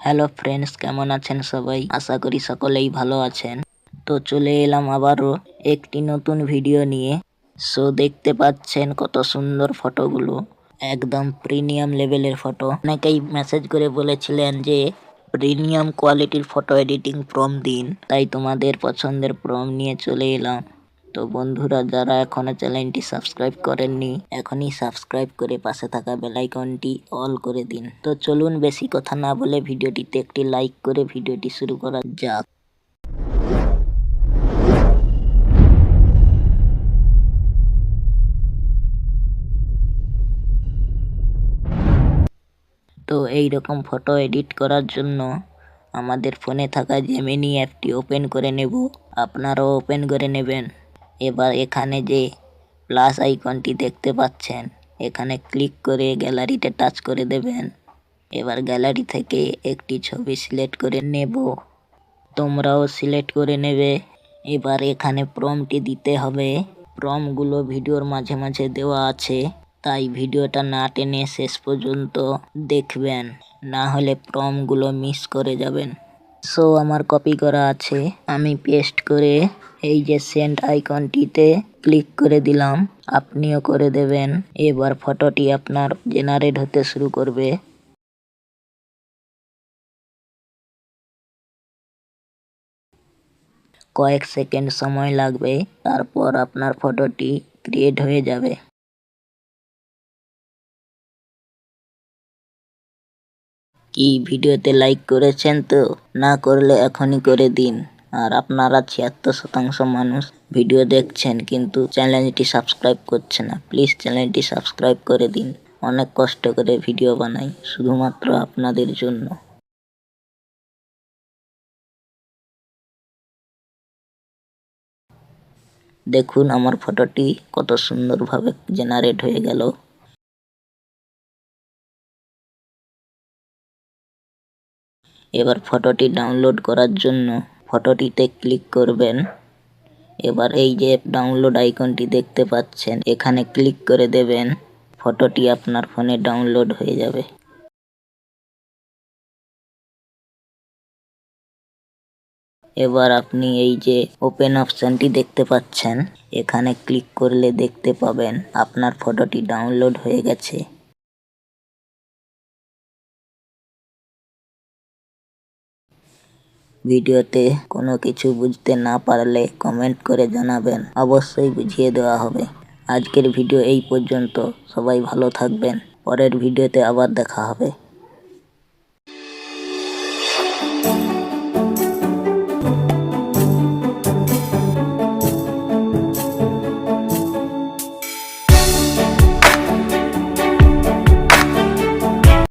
Hello friends, কেমন আছেন সবাই? আশা করি সকলেই ভালো আছেন। তো চলে এলাম আবারও একটি নতুন ভিডিও নিয়ে। সো দেখতে পাচ্ছেন কত সুন্দর ফটোগুলো, একদম প্রিমিয়াম লেভেলের ফটো। অনেকেই মেসেজ করে বলেছিলেন যে প্রিমিয়াম কোয়ালিটির ফটো এডিটিং প্রম দিন, তাই তোমাদের পছন্দের প্রম নিয়ে চলে এলাম। তো বন্ধুরা, যারা এখনো চ্যানেলটি সাবস্ক্রাইব করেননি, এখনই সাবস্ক্রাইব করে পাশে থাকা বেল আইকনটি অল করে দিন। তো চলুন বেশি কথা না বলে ভিডিওটিতে একটি লাইক করে ভিডিওটি শুরু করা যাক। তো এই রকম ফটো এডিট করার জন্য আমাদের ফোনে থাকা জেমিনি অ্যাপটি ওপেন করে নেব। আপনারাও ওপেন করে নেবেন। এবার এখানে যে প্লাস আইকনটি দেখতে পাচ্ছেন, এখানে ক্লিক করে গ্যালারিতে টাচ করে দেবেন। এবার গ্যালারি থেকে একটি ছবি সিলেক্ট করে নেব। তোমরাও সিলেক্ট করে নেবে। এবার এখানে প্রম্পটটি দিতে হবে। প্রম্পটগুলো ভিডিওর মাঝে মাঝে দেওয়া আছে, তাই ভিডিওটা না টেনে শেষ পর্যন্ত দেখবেন, না হলে প্রম্পটগুলো মিস করে যাবেন। সো আমার কপি করা আছে, আমি পেস্ট করে এই যে সেন্ড আইকনটিতে ক্লিক করে দিলাম। আপনিও করে দেবেন। এবার ফটোটি আপনার জেনারেট হতে শুরু করবে। কয়েক সেকেন্ড সময় লাগবে, তারপর আপনার ফটোটি ক্রিয়েট হয়ে যাবে। কি ভিডিওতে লাইক করেছেন? তো না করলে এখনই করে দিন। আর আপনারা 76% মানুষ ভিডিও দেখছেন কিন্তু চ্যানেলটি সাবস্ক্রাইব করছে না। প্লিজ চ্যানেলটি সাবস্ক্রাইব করে দিন। অনেক কষ্ট করে ভিডিও বানাই শুধুমাত্র আপনাদের জন্য। দেখুন আমার ফটোটি কত সুন্দরভাবে জেনারেট হয়ে গেল। এবার ফটোটি ডাউনলোড করার জন্য ফটোটিতে ক্লিক করবেন। এবার এই যে ডাউনলোড আইকনটি দেখতে পাচ্ছেন, এখানে ক্লিক করে দেবেন। ফটোটি আপনার ফোনে ডাউনলোড হয়ে যাবে। এবার আপনি এই যে ওপেন অপশনটি দেখতে পাচ্ছেন, এখানে ক্লিক করলে দেখতে পাবেন আপনার ফটোটি ডাউনলোড হয়ে গেছে। ভিডিওতে কোনো কিছু বুঝতে না পারলে কমেন্ট করে জানাবেন, অবশ্যই বুঝিয়ে দেওয়া হবে। আজকের ভিডিও এই পর্যন্ত। সবাই ভালো থাকবেন। পরের ভিডিওতে আবার দেখা হবে।